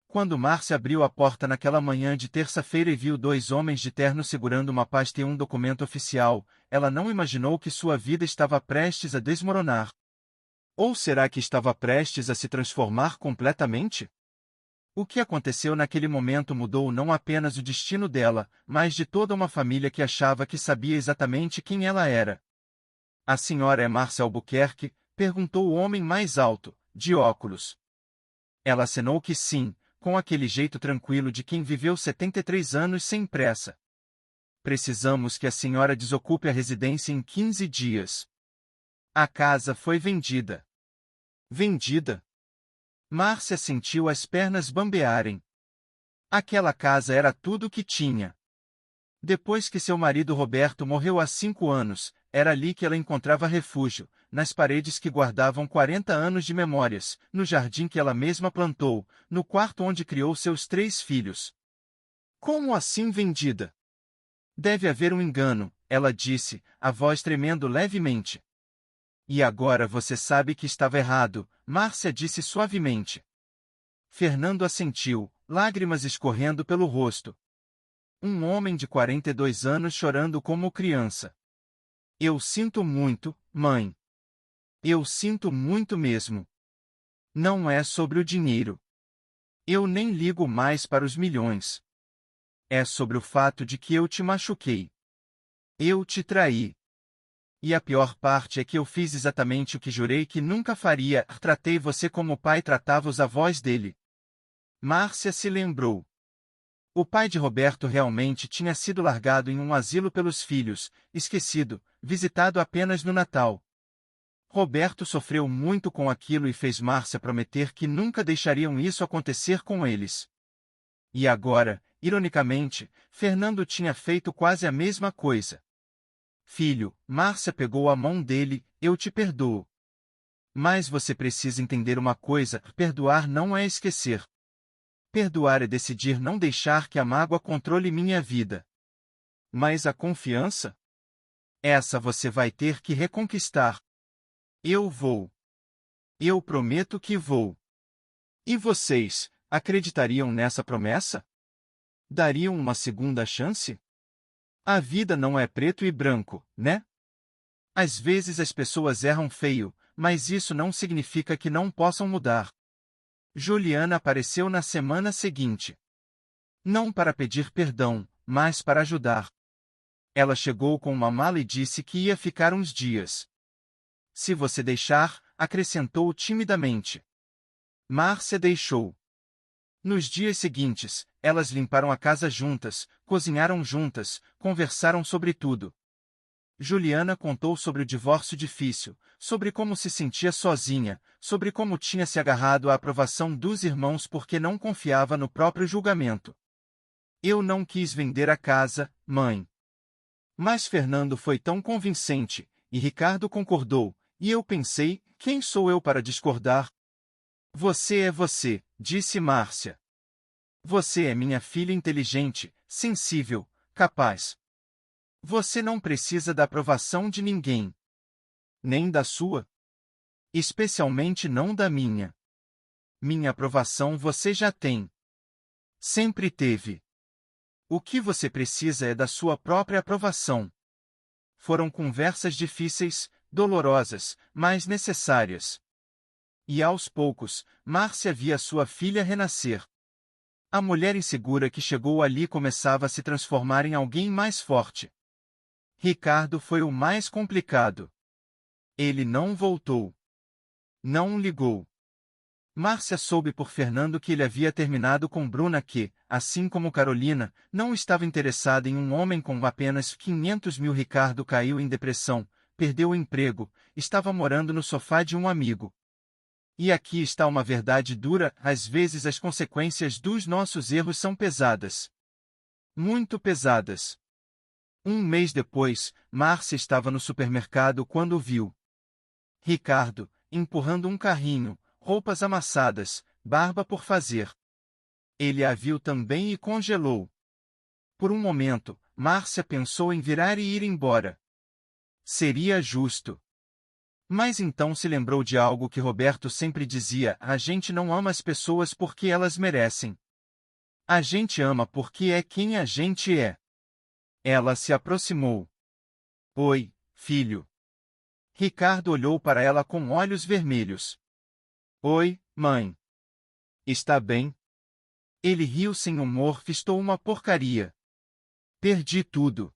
Quando Márcia abriu a porta naquela manhã de terça-feira e viu dois homens de terno segurando uma pasta e um documento oficial, ela não imaginou que sua vida estava prestes a desmoronar. Ou será que estava prestes a se transformar completamente? O que aconteceu naquele momento mudou não apenas o destino dela, mas de toda uma família que achava que sabia exatamente quem ela era. A senhora é Márcia Albuquerque? Perguntou o homem mais alto, de óculos. Ela acenou que sim, com aquele jeito tranquilo de quem viveu 73 anos sem pressa. Precisamos que a senhora desocupe a residência em 15 dias. A casa foi vendida. Vendida? Márcia sentiu as pernas bambearem. Aquela casa era tudo o que tinha. Depois que seu marido Roberto morreu há 5 anos, era ali que ela encontrava refúgio, nas paredes que guardavam 40 anos de memórias, no jardim que ela mesma plantou, no quarto onde criou seus 3 filhos. Como assim vendida? Deve haver um engano, ela disse, a voz tremendo levemente. E agora você sabe que estava errado, Márcia disse suavemente. Fernando assentiu, lágrimas escorrendo pelo rosto. Um homem de 42 anos chorando como criança. Eu sinto muito, mãe. Eu sinto muito mesmo. Não é sobre o dinheiro. Eu nem ligo mais para os milhões. É sobre o fato de que eu te machuquei. Eu te traí. E a pior parte é que eu fiz exatamente o que jurei que nunca faria, tratei você como o pai tratava os avós dele. Márcia se lembrou. O pai de Roberto realmente tinha sido largado em um asilo pelos filhos, esquecido, visitado apenas no Natal. Roberto sofreu muito com aquilo e fez Márcia prometer que nunca deixariam isso acontecer com eles. E agora, ironicamente, Fernando tinha feito quase a mesma coisa. Filho, Márcia pegou a mão dele, eu te perdoo. Mas você precisa entender uma coisa, perdoar não é esquecer. Perdoar é decidir não deixar que a mágoa controle minha vida. Mas a confiança? Essa você vai ter que reconquistar. Eu vou. Eu prometo que vou. E vocês, acreditariam nessa promessa? Dariam uma segunda chance? A vida não é preto e branco, né? Às vezes as pessoas erram feio, mas isso não significa que não possam mudar. Juliana apareceu na semana seguinte. Não para pedir perdão, mas para ajudar. Ela chegou com uma mala e disse que ia ficar uns dias. Se você deixar, acrescentou timidamente. Márcia deixou. Nos dias seguintes, elas limparam a casa juntas, cozinharam juntas, conversaram sobre tudo. Juliana contou sobre o divórcio difícil, sobre como se sentia sozinha, sobre como tinha se agarrado à aprovação dos irmãos porque não confiava no próprio julgamento. Eu não quis vender a casa, mãe. Mas Fernando foi tão convincente, e Ricardo concordou, e eu pensei, quem sou eu para discordar? Você é você, disse Márcia. Você é minha filha inteligente, sensível, capaz. Você não precisa da aprovação de ninguém. Nem da sua. Especialmente não da minha. Minha aprovação você já tem. Sempre teve. O que você precisa é da sua própria aprovação. Foram conversas difíceis, dolorosas, mas necessárias. E aos poucos, Márcia via sua filha renascer. A mulher insegura que chegou ali começava a se transformar em alguém mais forte. Ricardo foi o mais complicado. Ele não voltou. Não ligou. Márcia soube por Fernando que ele havia terminado com Bruna que, assim como Carolina, não estava interessada em um homem com apenas 500 mil. Ricardo caiu em depressão, perdeu o emprego, estava morando no sofá de um amigo. E aqui está uma verdade dura, às vezes as consequências dos nossos erros são pesadas. Muito pesadas. Um mês depois, Márcia estava no supermercado quando o viu. Ricardo, empurrando um carrinho, roupas amassadas, barba por fazer. Ele a viu também e congelou. Por um momento, Márcia pensou em virar e ir embora. Seria justo. Mas então se lembrou de algo que Roberto sempre dizia: a gente não ama as pessoas porque elas merecem. A gente ama porque é quem a gente é. Ela se aproximou. Oi, filho. Ricardo olhou para ela com olhos vermelhos. Oi, mãe. Está bem? Ele riu sem humor. Estou uma porcaria. Perdi tudo.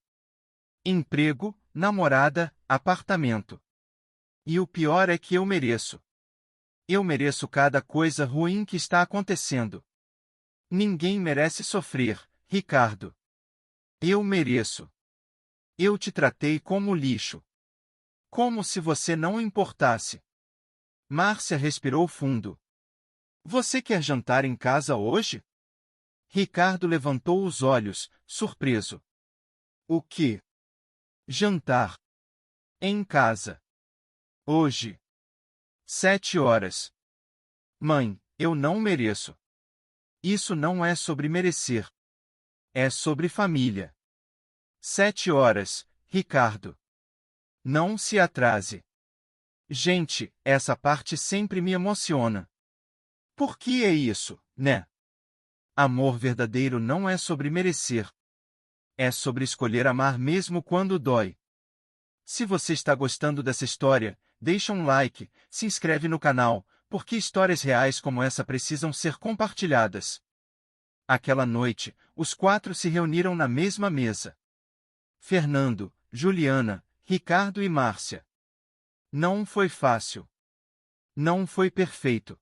Emprego, namorada, apartamento. E o pior é que eu mereço. Eu mereço cada coisa ruim que está acontecendo. Ninguém merece sofrer, Ricardo. Eu mereço. Eu te tratei como lixo. Como se você não importasse. Márcia respirou fundo. Você quer jantar em casa hoje? Ricardo levantou os olhos, surpreso. O quê? Jantar. Em casa. Hoje. 7 horas. Mãe, eu não mereço. Isso não é sobre merecer. É sobre família. 7 horas, Ricardo. Não se atrase. Gente, essa parte sempre me emociona. Por que é isso, né? Amor verdadeiro não é sobre merecer. É sobre escolher amar mesmo quando dói. Se você está gostando dessa história, deixa um like, se inscreve no canal, porque histórias reais como essa precisam ser compartilhadas. Aquela noite, os 4 se reuniram na mesma mesa. Fernando, Juliana, Ricardo e Márcia. Não foi fácil. Não foi perfeito.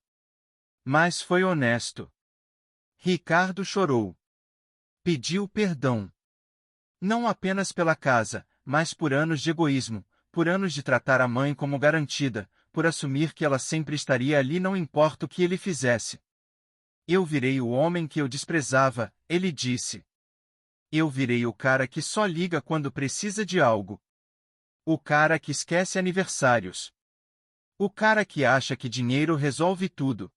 Mas foi honesto. Ricardo chorou. Pediu perdão. Não apenas pela casa, mas por anos de egoísmo, por anos de tratar a mãe como garantida, por assumir que ela sempre estaria ali não importa o que ele fizesse. Eu virei o homem que eu desprezava, ele disse. Eu virei o cara que só liga quando precisa de algo. O cara que esquece aniversários. O cara que acha que dinheiro resolve tudo.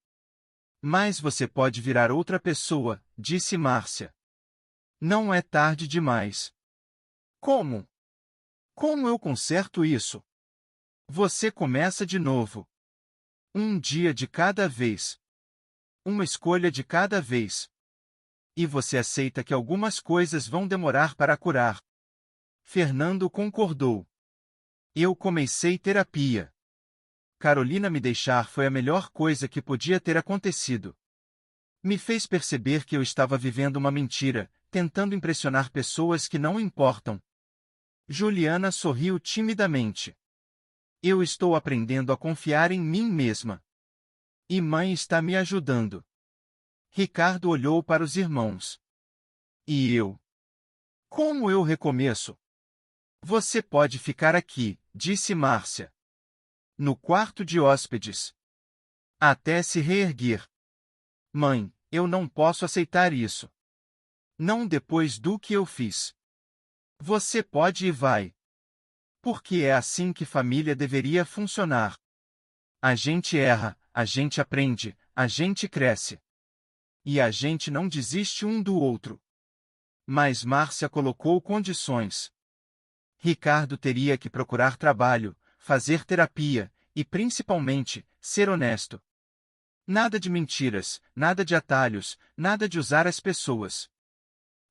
Mas você pode virar outra pessoa, disse Márcia. Não é tarde demais. Como? Como eu conserto isso? Você começa de novo. Um dia de cada vez. Uma escolha de cada vez. E você aceita que algumas coisas vão demorar para curar. Fernando concordou. Eu comecei terapia. Carolina me deixar foi a melhor coisa que podia ter acontecido. Me fez perceber que eu estava vivendo uma mentira, tentando impressionar pessoas que não importam. Juliana sorriu timidamente. Eu estou aprendendo a confiar em mim mesma. E mãe está me ajudando. Ricardo olhou para os irmãos. E eu? Como eu recomeço? Você pode ficar aqui, disse Márcia. No quarto de hóspedes. Até se reerguer. Mãe, eu não posso aceitar isso. Não depois do que eu fiz. Você pode e vai. Porque é assim que família deveria funcionar. A gente erra, a gente aprende, a gente cresce. E a gente não desiste um do outro. Mas Márcia colocou condições. Ricardo teria que procurar trabalho, fazer terapia, e principalmente, ser honesto. Nada de mentiras, nada de atalhos, nada de usar as pessoas.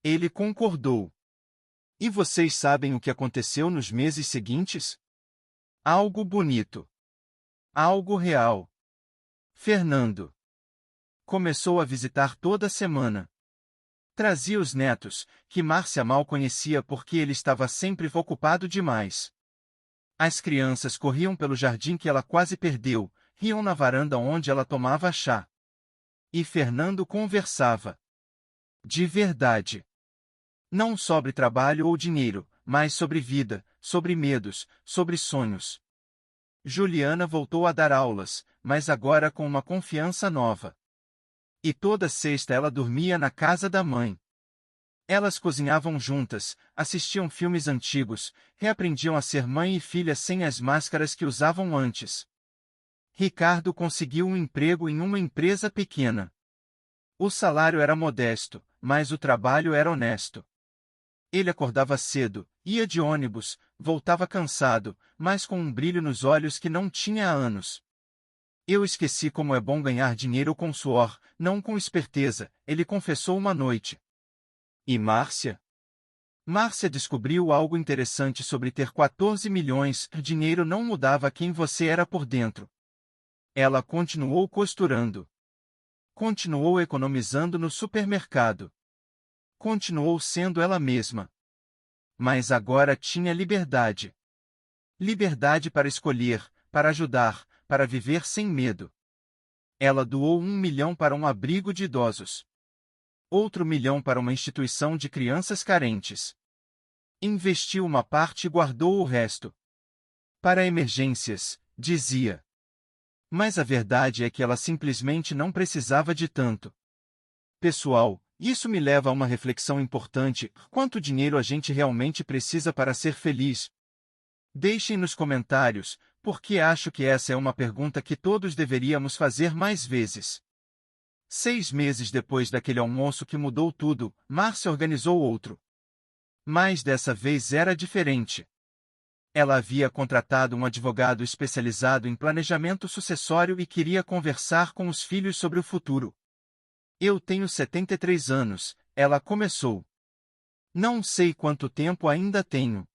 Ele concordou. E vocês sabem o que aconteceu nos meses seguintes? Algo bonito. Algo real. Fernando começou a visitar toda semana. Trazia os netos, que Márcia mal conhecia porque ele estava sempre ocupado demais. As crianças corriam pelo jardim que ela quase perdeu, riam na varanda onde ela tomava chá. E Fernando conversava. De verdade. Não sobre trabalho ou dinheiro, mas sobre vida, sobre medos, sobre sonhos. Juliana voltou a dar aulas, mas agora com uma confiança nova. E toda sexta ela dormia na casa da mãe. Elas cozinhavam juntas, assistiam filmes antigos, reaprendiam a ser mãe e filha sem as máscaras que usavam antes. Ricardo conseguiu um emprego em uma empresa pequena. O salário era modesto, mas o trabalho era honesto. Ele acordava cedo, ia de ônibus, voltava cansado, mas com um brilho nos olhos que não tinha há anos. Eu esqueci como é bom ganhar dinheiro com suor, não com esperteza, ele confessou uma noite. E Márcia? Márcia descobriu algo interessante sobre ter 14 milhões. Dinheiro não mudava quem você era por dentro. Ela continuou costurando. Continuou economizando no supermercado. Continuou sendo ela mesma. Mas agora tinha liberdade. Liberdade para escolher, para ajudar, para viver sem medo. Ela doou 1 milhão para um abrigo de idosos. Outro 1 milhão para uma instituição de crianças carentes. Investiu uma parte e guardou o resto. Para emergências, dizia. Mas a verdade é que ela simplesmente não precisava de tanto. Pessoal, isso me leva a uma reflexão importante: quanto dinheiro a gente realmente precisa para ser feliz? Deixem nos comentários, porque acho que essa é uma pergunta que todos deveríamos fazer mais vezes. 6 meses depois daquele almoço que mudou tudo, Márcia organizou outro. Mas dessa vez era diferente. Ela havia contratado um advogado especializado em planejamento sucessório e queria conversar com os filhos sobre o futuro. Eu tenho 73 anos, ela começou. Não sei quanto tempo ainda tenho.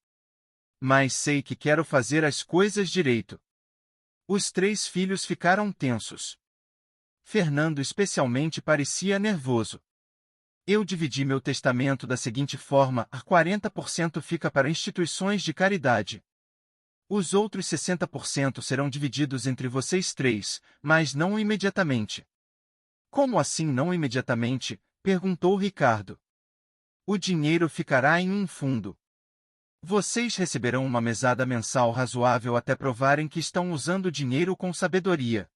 Mas sei que quero fazer as coisas direito. Os 3 filhos ficaram tensos. Fernando especialmente parecia nervoso. Eu dividi meu testamento da seguinte forma: 40% fica para instituições de caridade. Os outros 60% serão divididos entre vocês 3, mas não imediatamente. Como assim não imediatamente? Perguntou Ricardo. O dinheiro ficará em um fundo. Vocês receberão uma mesada mensal razoável até provarem que estão usando o dinheiro com sabedoria.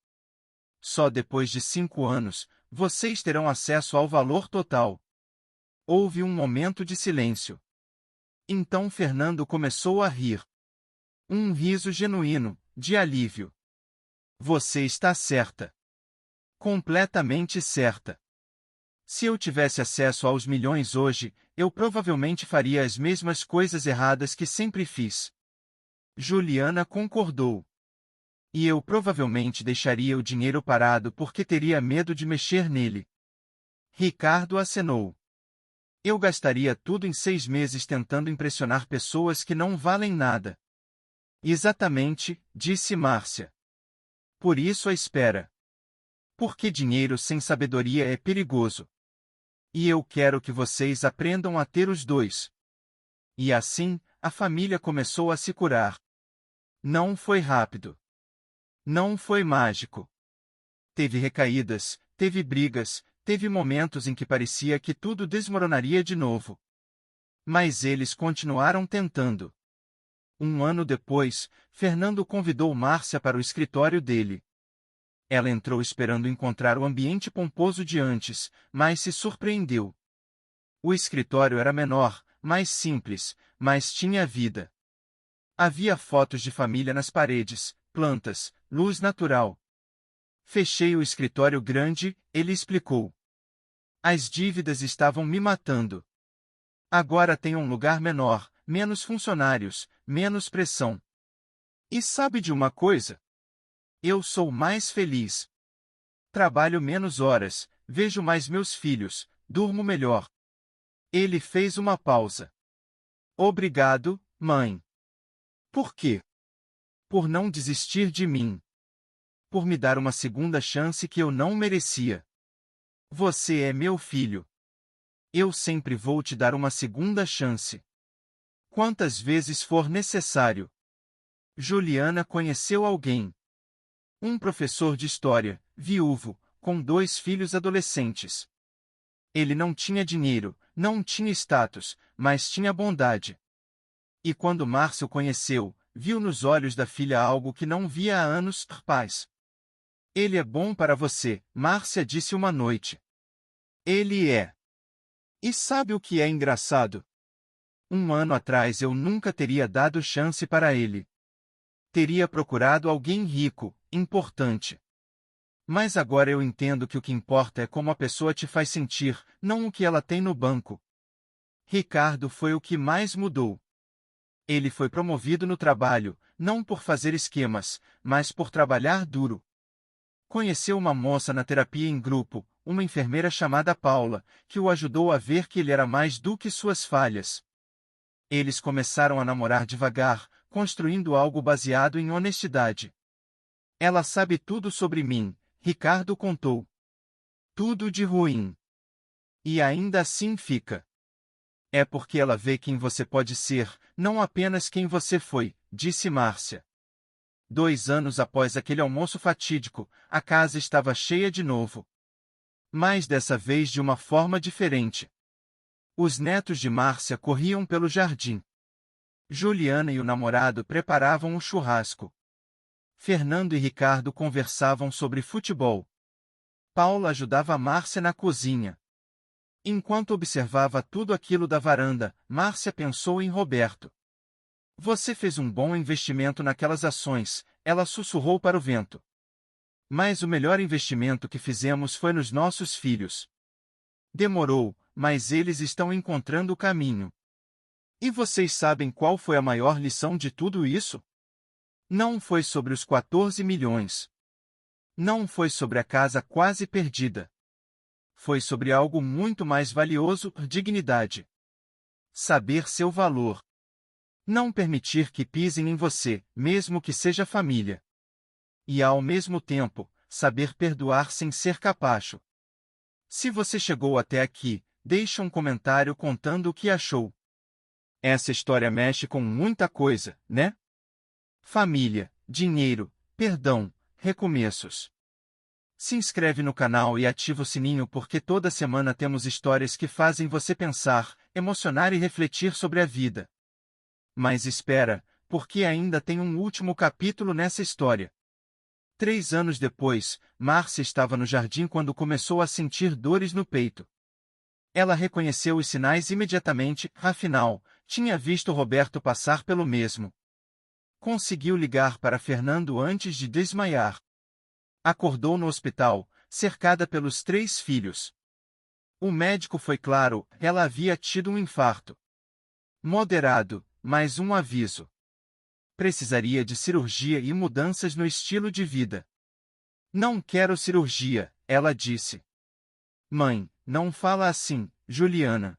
Só depois de 5 anos, vocês terão acesso ao valor total. Houve um momento de silêncio. Então Fernando começou a rir. Um riso genuíno, de alívio. Você está certa. Completamente certa. Se eu tivesse acesso aos milhões hoje, eu provavelmente faria as mesmas coisas erradas que sempre fiz. Juliana concordou. E eu provavelmente deixaria o dinheiro parado porque teria medo de mexer nele. Ricardo acenou. Eu gastaria tudo em 6 meses tentando impressionar pessoas que não valem nada. Exatamente, disse Márcia. Por isso a espera. Porque dinheiro sem sabedoria é perigoso. E eu quero que vocês aprendam a ter os dois. E assim, a família começou a se curar. Não foi rápido. Não foi mágico. Teve recaídas, teve brigas, teve momentos em que parecia que tudo desmoronaria de novo. Mas eles continuaram tentando. 1 ano depois, Fernando convidou Márcia para o escritório dele. Ela entrou esperando encontrar o ambiente pomposo de antes, mas se surpreendeu. O escritório era menor, mais simples, mas tinha vida. Havia fotos de família nas paredes, plantas, luz natural. Fechei o escritório grande, ele explicou. As dívidas estavam me matando. Agora tenho um lugar menor, menos funcionários, menos pressão. E sabe de uma coisa? Eu sou mais feliz. Trabalho menos horas, vejo mais meus filhos, durmo melhor. Ele fez uma pausa. Obrigado, mãe. Por quê? Por não desistir de mim. Por me dar uma segunda chance que eu não merecia. Você é meu filho. Eu sempre vou te dar uma segunda chance. Quantas vezes for necessário. Juliana conheceu alguém. Um professor de história, viúvo, com 2 filhos adolescentes. Ele não tinha dinheiro, não tinha status, mas tinha bondade. E quando Márcia o conheceu, viu nos olhos da filha algo que não via há anos: paz. Ele é bom para você, Márcia disse uma noite. Ele é. E sabe o que é engraçado? 1 ano atrás eu nunca teria dado chance para ele. Teria procurado alguém rico, importante. Mas agora eu entendo que o que importa é como a pessoa te faz sentir, não o que ela tem no banco. Ricardo foi o que mais mudou. Ele foi promovido no trabalho, não por fazer esquemas, mas por trabalhar duro. Conheceu uma moça na terapia em grupo, uma enfermeira chamada Paula, que o ajudou a ver que ele era mais do que suas falhas. Eles começaram a namorar devagar, construindo algo baseado em honestidade. Ela sabe tudo sobre mim, Ricardo contou. Tudo de ruim. E ainda assim fica. É porque ela vê quem você pode ser, não apenas quem você foi, disse Márcia. 2 anos após aquele almoço fatídico, a casa estava cheia de novo. Mas dessa vez de uma forma diferente. Os netos de Márcia corriam pelo jardim. Juliana e o namorado preparavam o churrasco. Fernando e Ricardo conversavam sobre futebol. Paula ajudava Márcia na cozinha. Enquanto observava tudo aquilo da varanda, Márcia pensou em Roberto. Você fez um bom investimento naquelas ações, ela sussurrou para o vento. Mas o melhor investimento que fizemos foi nos nossos filhos. Demorou, mas eles estão encontrando o caminho. E vocês sabem qual foi a maior lição de tudo isso? Não foi sobre os 14 milhões. Não foi sobre a casa quase perdida. Foi sobre algo muito mais valioso, dignidade. Saber seu valor. Não permitir que pisem em você, mesmo que seja família. E ao mesmo tempo, saber perdoar sem ser capacho. Se você chegou até aqui, deixe um comentário contando o que achou. Essa história mexe com muita coisa, né? Família, dinheiro, perdão, recomeços. Se inscreve no canal e ativa o sininho porque toda semana temos histórias que fazem você pensar, emocionar e refletir sobre a vida. Mas espera, porque ainda tem um último capítulo nessa história. 3 anos depois, Márcia estava no jardim quando começou a sentir dores no peito. Ela reconheceu os sinais imediatamente, afinal, tinha visto Roberto passar pelo mesmo. Conseguiu ligar para Fernando antes de desmaiar. Acordou no hospital, cercada pelos 3 filhos. O médico foi claro, ela havia tido um infarto. Moderado, mas um aviso. Precisaria de cirurgia e mudanças no estilo de vida. Não quero cirurgia, ela disse. Mãe, não fala assim, Juliana.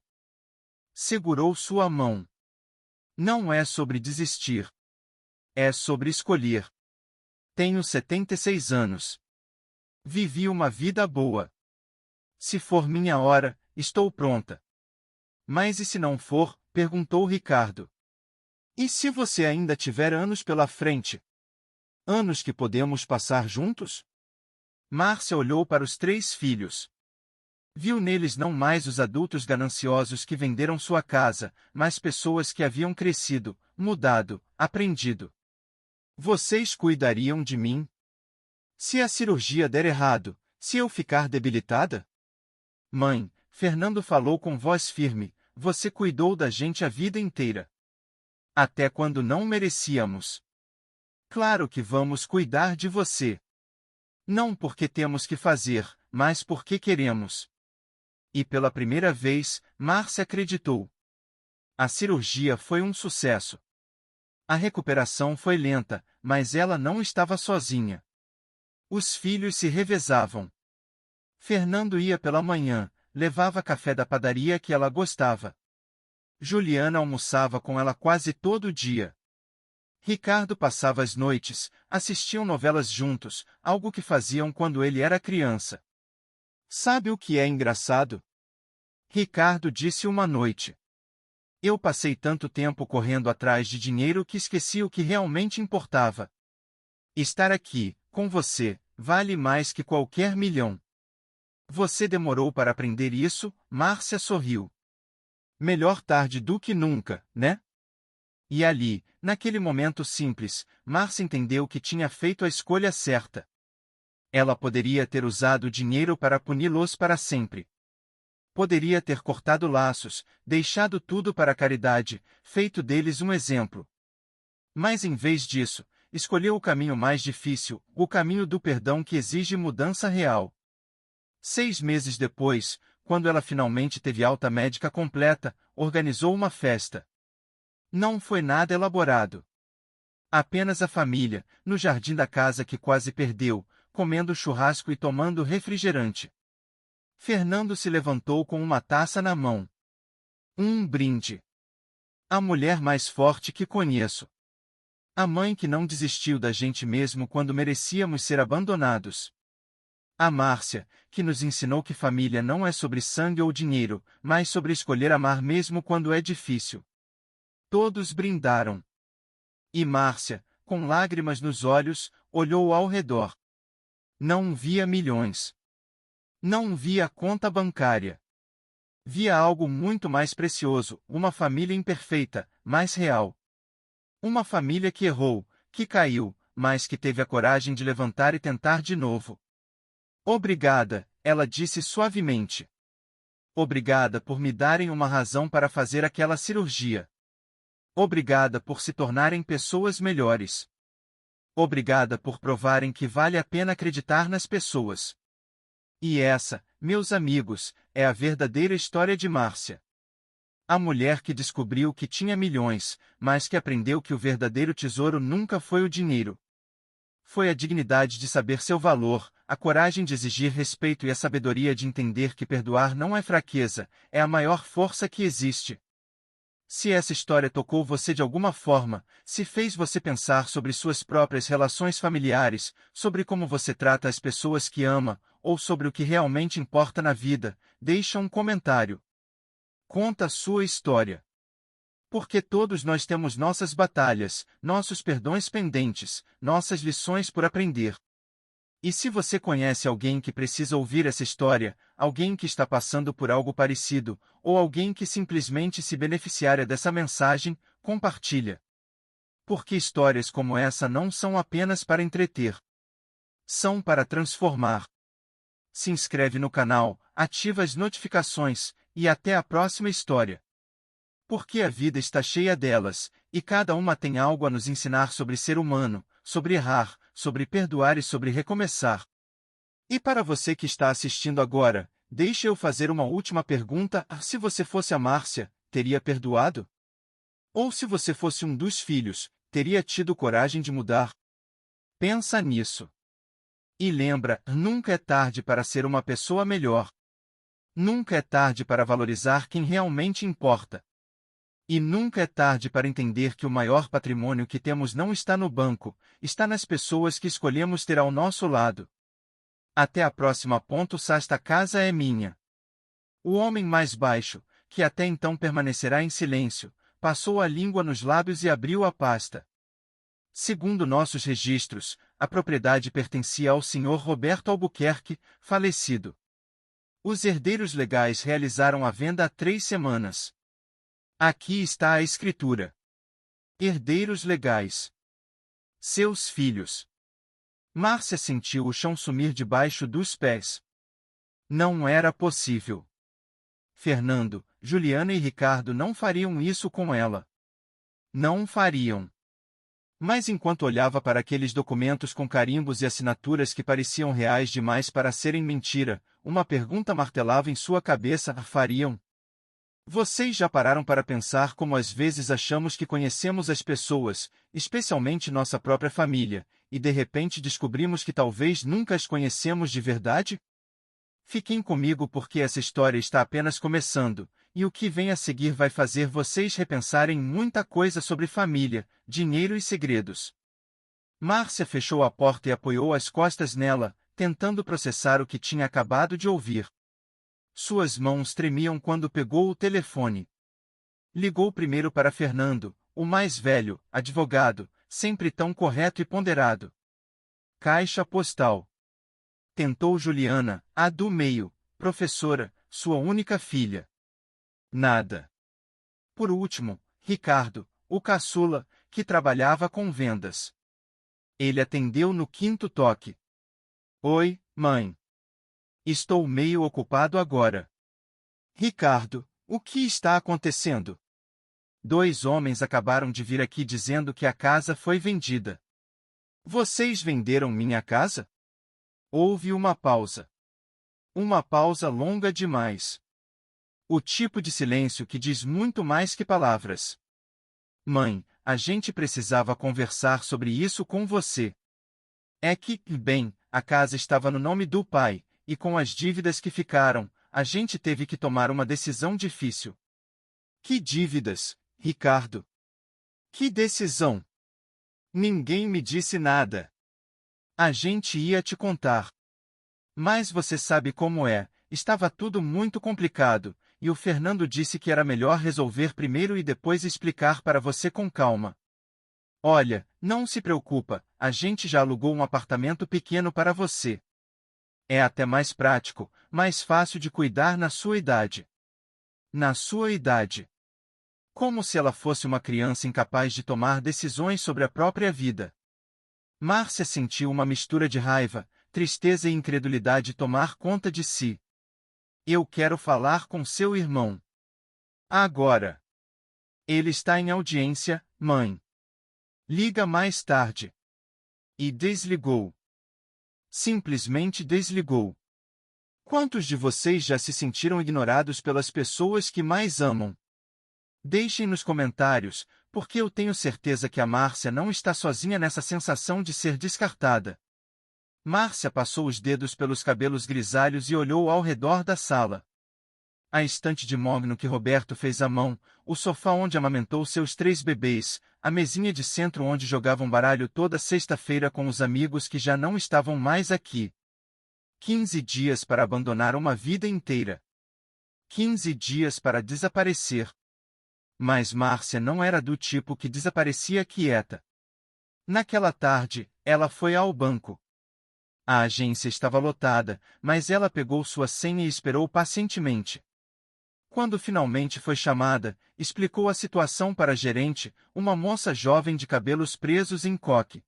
Segurou sua mão. Não é sobre desistir. É sobre escolher. Tenho 76 anos. Vivi uma vida boa. Se for minha hora, estou pronta. Mas e se não for? Perguntou Ricardo. E se você ainda tiver anos pela frente? Anos que podemos passar juntos? Márcia olhou para os 3 filhos. Viu neles não mais os adultos gananciosos que venderam sua casa, mas pessoas que haviam crescido, mudado, aprendido. Vocês cuidariam de mim? Se a cirurgia der errado, se eu ficar debilitada? Mãe, Fernando falou com voz firme, você cuidou da gente a vida inteira. Até quando não merecíamos. Claro que vamos cuidar de você. Não porque temos que fazer, mas porque queremos. E pela primeira vez, Márcia acreditou. A cirurgia foi um sucesso. A recuperação foi lenta, mas ela não estava sozinha. Os filhos se revezavam. Fernando ia pela manhã, levava café da padaria que ela gostava. Juliana almoçava com ela quase todo dia. Ricardo passava as noites, assistiam novelas juntos, algo que faziam quando ele era criança. Sabe o que é engraçado? Ricardo disse uma noite. Eu passei tanto tempo correndo atrás de dinheiro que esqueci o que realmente importava. Estar aqui, com você, vale mais que qualquer milhão. Você demorou para aprender isso, Márcia sorriu. Melhor tarde do que nunca, né? E ali, naquele momento simples, Márcia entendeu que tinha feito a escolha certa. Ela poderia ter usado o dinheiro para puni-los para sempre. Poderia ter cortado laços, deixado tudo para a caridade, feito deles um exemplo. Mas em vez disso, escolheu o caminho mais difícil, o caminho do perdão que exige mudança real. 6 meses depois, quando ela finalmente teve alta médica completa, organizou uma festa. Não foi nada elaborado. Apenas a família, no jardim da casa que quase perdeu, comendo churrasco e tomando refrigerante. Fernando se levantou com uma taça na mão. Um brinde. A mulher mais forte que conheço. A mãe que não desistiu da gente mesmo quando merecíamos ser abandonados. A Márcia, que nos ensinou que família não é sobre sangue ou dinheiro, mas sobre escolher amar mesmo quando é difícil. Todos brindaram. E Márcia, com lágrimas nos olhos, olhou ao redor. Não via milhões. Não via conta bancária. Via algo muito mais precioso, uma família imperfeita, mas real. Uma família que errou, que caiu, mas que teve a coragem de levantar e tentar de novo. Obrigada, ela disse suavemente. Obrigada por me darem uma razão para fazer aquela cirurgia. Obrigada por se tornarem pessoas melhores. Obrigada por provarem que vale a pena acreditar nas pessoas. E essa, meus amigos, é a verdadeira história de Márcia. A mulher que descobriu que tinha milhões, mas que aprendeu que o verdadeiro tesouro nunca foi o dinheiro. Foi a dignidade de saber seu valor, a coragem de exigir respeito e a sabedoria de entender que perdoar não é fraqueza, é a maior força que existe. Se essa história tocou você de alguma forma, se fez você pensar sobre suas próprias relações familiares, sobre como você trata as pessoas que ama, ou sobre o que realmente importa na vida, deixa um comentário. Conta a sua história. Porque todos nós temos nossas batalhas, nossos perdões pendentes, nossas lições por aprender. E se você conhece alguém que precisa ouvir essa história, alguém que está passando por algo parecido, ou alguém que simplesmente se beneficiaria dessa mensagem, compartilha. Porque histórias como essa não são apenas para entreter. São para transformar. Se inscreve no canal, ativa as notificações, e até a próxima história. Porque a vida está cheia delas, e cada uma tem algo a nos ensinar sobre ser humano, sobre errar, sobre perdoar e sobre recomeçar. E para você que está assistindo agora, deixe eu fazer uma última pergunta: se você fosse a Márcia, teria perdoado? Ou se você fosse um dos filhos, teria tido coragem de mudar? Pensa nisso. E lembra, nunca é tarde para ser uma pessoa melhor. Nunca é tarde para valorizar quem realmente importa. E nunca é tarde para entender que o maior patrimônio que temos não está no banco, está nas pessoas que escolhemos ter ao nosso lado. Até a próxima. Esta casa é minha. O homem mais baixo, que até então permanecerá em silêncio, passou a língua nos lábios e abriu a pasta. Segundo nossos registros, a propriedade pertencia ao Sr. Roberto Albuquerque, falecido. Os herdeiros legais realizaram a venda há 3 semanas. Aqui está a escritura. Herdeiros legais. Seus filhos. Márcia sentiu o chão sumir debaixo dos pés. Não era possível. Fernando, Juliana e Ricardo não fariam isso com ela. Não fariam. Mas enquanto olhava para aqueles documentos com carimbos e assinaturas que pareciam reais demais para serem mentira, uma pergunta martelava em sua cabeça: fariam? Vocês já pararam para pensar como às vezes achamos que conhecemos as pessoas, especialmente nossa própria família, e de repente descobrimos que talvez nunca as conhecemos de verdade? Fiquem comigo porque essa história está apenas começando, e o que vem a seguir vai fazer vocês repensarem muita coisa sobre família, dinheiro e segredos. Márcia fechou a porta e apoiou as costas nela, tentando processar o que tinha acabado de ouvir. Suas mãos tremiam quando pegou o telefone. Ligou primeiro para Fernando, o mais velho, advogado, sempre tão correto e ponderado. Caixa postal. Tentou Juliana, a do meio, professora, sua única filha. Nada. Por último, Ricardo, o caçula, que trabalhava com vendas. Ele atendeu no 5º toque. Oi, mãe. Estou meio ocupado agora. Ricardo, o que está acontecendo? 2 homens acabaram de vir aqui dizendo que a casa foi vendida. Vocês venderam minha casa? Houve uma pausa. Uma pausa longa demais. O tipo de silêncio que diz muito mais que palavras. Mãe, a gente precisava conversar sobre isso com você. É que, bem, a casa estava no nome do pai, e com as dívidas que ficaram, a gente teve que tomar uma decisão difícil. Que dívidas, Ricardo? Que decisão? Ninguém me disse nada. A gente ia te contar. Mas você sabe como é, estava tudo muito complicado, e o Fernando disse que era melhor resolver primeiro e depois explicar para você com calma. Olha, não se preocupa, a gente já alugou um apartamento pequeno para você. É até mais prático, mais fácil de cuidar na sua idade. Na sua idade. Como se ela fosse uma criança incapaz de tomar decisões sobre a própria vida. Márcia sentiu uma mistura de raiva, tristeza e incredulidade tomar conta de si. Eu quero falar com seu irmão. Agora. Ele está em audiência, mãe. Liga mais tarde. E desligou. Simplesmente desligou. Quantos de vocês já se sentiram ignorados pelas pessoas que mais amam? Deixem nos comentários, porque eu tenho certeza que a Márcia não está sozinha nessa sensação de ser descartada. Márcia passou os dedos pelos cabelos grisalhos e olhou ao redor da sala. A estante de mogno que Roberto fez à mão, o sofá onde amamentou seus 3 bebês, a mesinha de centro onde jogavam baralho toda sexta-feira com os amigos que já não estavam mais aqui. 15 dias para abandonar uma vida inteira. 15 dias para desaparecer. Mas Márcia não era do tipo que desaparecia quieta. Naquela tarde, ela foi ao banco. A agência estava lotada, mas ela pegou sua senha e esperou pacientemente. Quando finalmente foi chamada, explicou a situação para a gerente, uma moça jovem de cabelos presos em coque.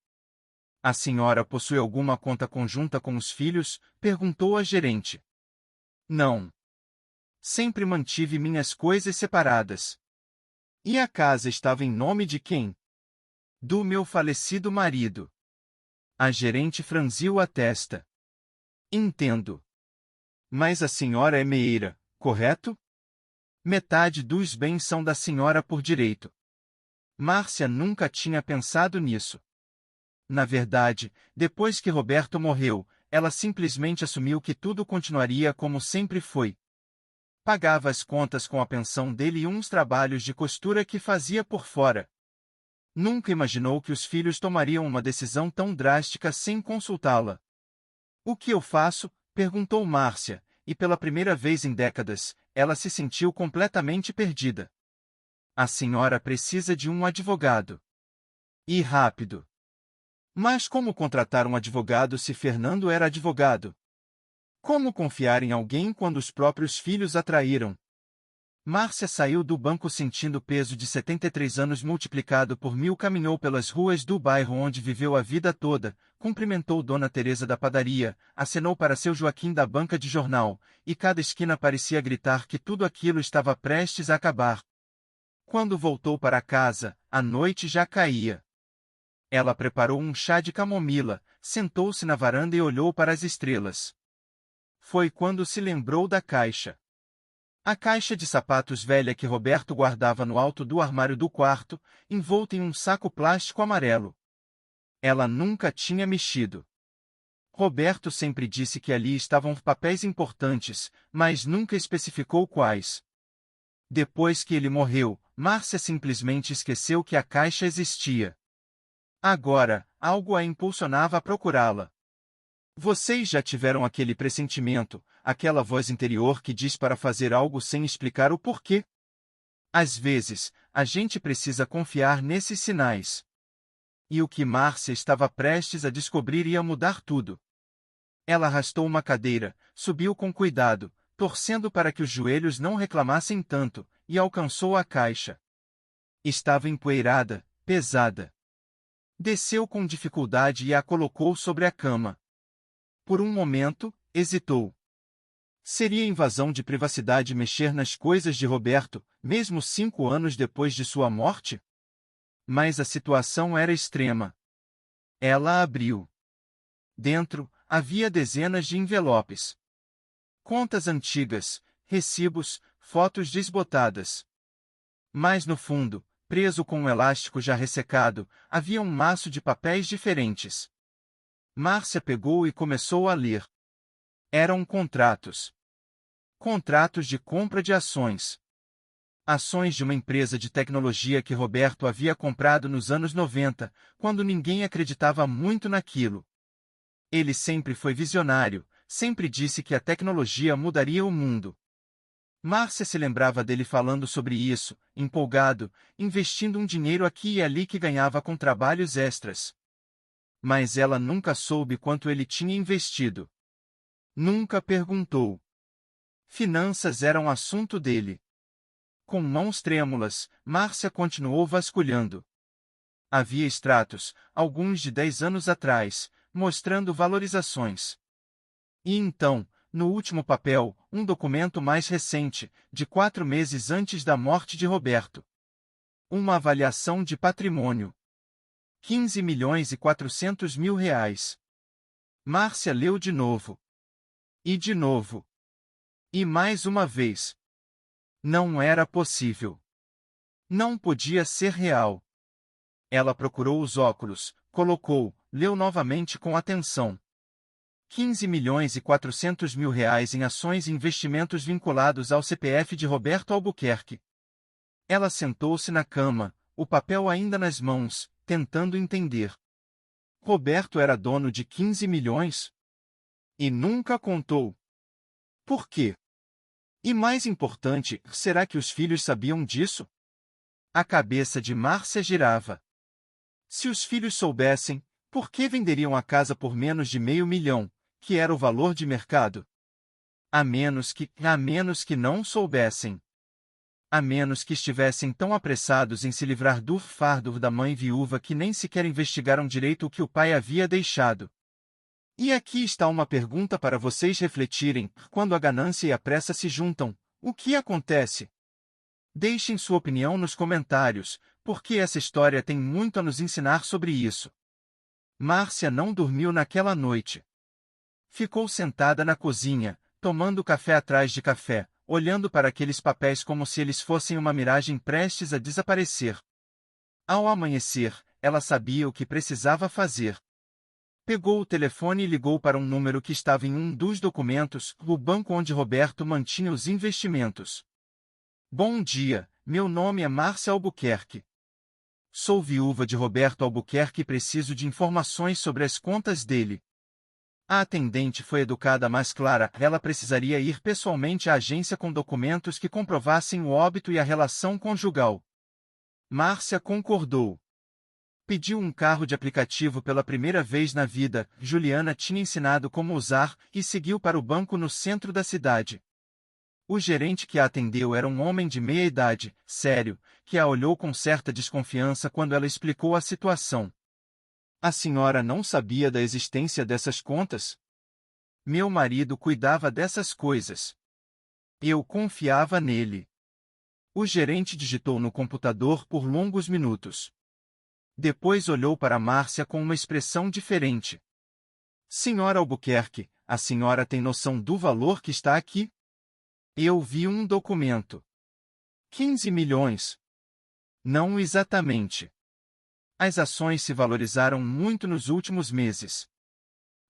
A senhora possui alguma conta conjunta com os filhos? Perguntou a gerente. Não. Sempre mantive minhas coisas separadas. E a casa estava em nome de quem? Do meu falecido marido. A gerente franziu a testa. Entendo. Mas a senhora é meeira, correto? Metade dos bens são da senhora por direito. Márcia nunca tinha pensado nisso. Na verdade, depois que Roberto morreu, ela simplesmente assumiu que tudo continuaria como sempre foi. Pagava as contas com a pensão dele e uns trabalhos de costura que fazia por fora. Nunca imaginou que os filhos tomariam uma decisão tão drástica sem consultá-la. O que eu faço? Perguntou Márcia, e pela primeira vez em décadas, ela se sentiu completamente perdida. A senhora precisa de um advogado. E rápido. Mas como contratar um advogado se Fernando era advogado? Como confiar em alguém quando os próprios filhos a traíram? Márcia saiu do banco sentindo o peso de 73 anos multiplicado por 1000, caminhou pelas ruas do bairro onde viveu a vida toda, cumprimentou Dona Teresa da padaria, acenou para seu Joaquim da banca de jornal, e cada esquina parecia gritar que tudo aquilo estava prestes a acabar. Quando voltou para casa, a noite já caía. Ela preparou um chá de camomila, sentou-se na varanda e olhou para as estrelas. Foi quando se lembrou da caixa. A caixa de sapatos velha que Roberto guardava no alto do armário do quarto, envolta em um saco plástico amarelo. Ela nunca tinha mexido. Roberto sempre disse que ali estavam papéis importantes, mas nunca especificou quais. Depois que ele morreu, Márcia simplesmente esqueceu que a caixa existia. Agora, algo a impulsionava a procurá-la. Vocês já tiveram aquele pressentimento, aquela voz interior que diz para fazer algo sem explicar o porquê? Às vezes, a gente precisa confiar nesses sinais. E o que Márcia estava prestes a descobrir ia mudar tudo. Ela arrastou uma cadeira, subiu com cuidado, torcendo para que os joelhos não reclamassem tanto, e alcançou a caixa. Estava empoeirada, pesada. Desceu com dificuldade e a colocou sobre a cama. Por um momento, hesitou. Seria invasão de privacidade mexer nas coisas de Roberto, mesmo 5 anos depois de sua morte? Mas a situação era extrema. Ela abriu. Dentro, havia dezenas de envelopes. Contas antigas, recibos, fotos desbotadas. Mas no fundo, preso com um elástico já ressecado, havia um maço de papéis diferentes. Márcia pegou e começou a ler. Eram contratos. Contratos de compra de ações. Ações de uma empresa de tecnologia que Roberto havia comprado nos anos 90, quando ninguém acreditava muito naquilo. Ele sempre foi visionário, sempre disse que a tecnologia mudaria o mundo. Márcia se lembrava dele falando sobre isso, empolgado, investindo um dinheiro aqui e ali que ganhava com trabalhos extras. Mas ela nunca soube quanto ele tinha investido. Nunca perguntou. Finanças eram assunto dele. Com mãos trêmulas, Márcia continuou vasculhando. Havia extratos, alguns de 10 anos atrás, mostrando valorizações. E então, no último papel, um documento mais recente, de 4 meses antes da morte de Roberto. Uma avaliação de patrimônio. 15.400.000 reais. Márcia leu de novo. E de novo. E mais uma vez. Não era possível. Não podia ser real. Ela procurou os óculos, colocou, leu novamente com atenção. 15.400.000 reais em ações e investimentos vinculados ao CPF de Roberto Albuquerque. Ela sentou-se na cama, o papel ainda nas mãos, tentando entender. Roberto era dono de 15 milhões? E nunca contou. Por quê? E mais importante, será que os filhos sabiam disso? A cabeça de Márcia girava. Se os filhos soubessem, por que venderiam a casa por menos de $500 mil, que era o valor de mercado? A menos que não soubessem. A menos que estivessem tão apressados em se livrar do fardo da mãe viúva que nem sequer investigaram direito o que o pai havia deixado. E aqui está uma pergunta para vocês refletirem: quando a ganância e a pressa se juntam, o que acontece? Deixem sua opinião nos comentários, porque essa história tem muito a nos ensinar sobre isso. Márcia não dormiu naquela noite. Ficou sentada na cozinha, tomando café atrás de café, olhando para aqueles papéis como se eles fossem uma miragem prestes a desaparecer. Ao amanhecer, ela sabia o que precisava fazer. Pegou o telefone e ligou para um número que estava em um dos documentos, o banco onde Roberto mantinha os investimentos. Bom dia, meu nome é Márcia Albuquerque. Sou viúva de Roberto Albuquerque e preciso de informações sobre as contas dele. A atendente foi educada, mas clara: ela precisaria ir pessoalmente à agência com documentos que comprovassem o óbito e a relação conjugal. Márcia concordou. Pediu um carro de aplicativo pela primeira vez na vida, Juliana tinha ensinado como usar, e seguiu para o banco no centro da cidade. O gerente que a atendeu era um homem de meia idade, sério, que a olhou com certa desconfiança quando ela explicou a situação. A senhora não sabia da existência dessas contas? Meu marido cuidava dessas coisas. Eu confiava nele. O gerente digitou no computador por longos minutos. Depois olhou para Márcia com uma expressão diferente. Senhora Albuquerque, a senhora tem noção do valor que está aqui? Eu vi um documento. 15 milhões. Não exatamente. As ações se valorizaram muito nos últimos meses.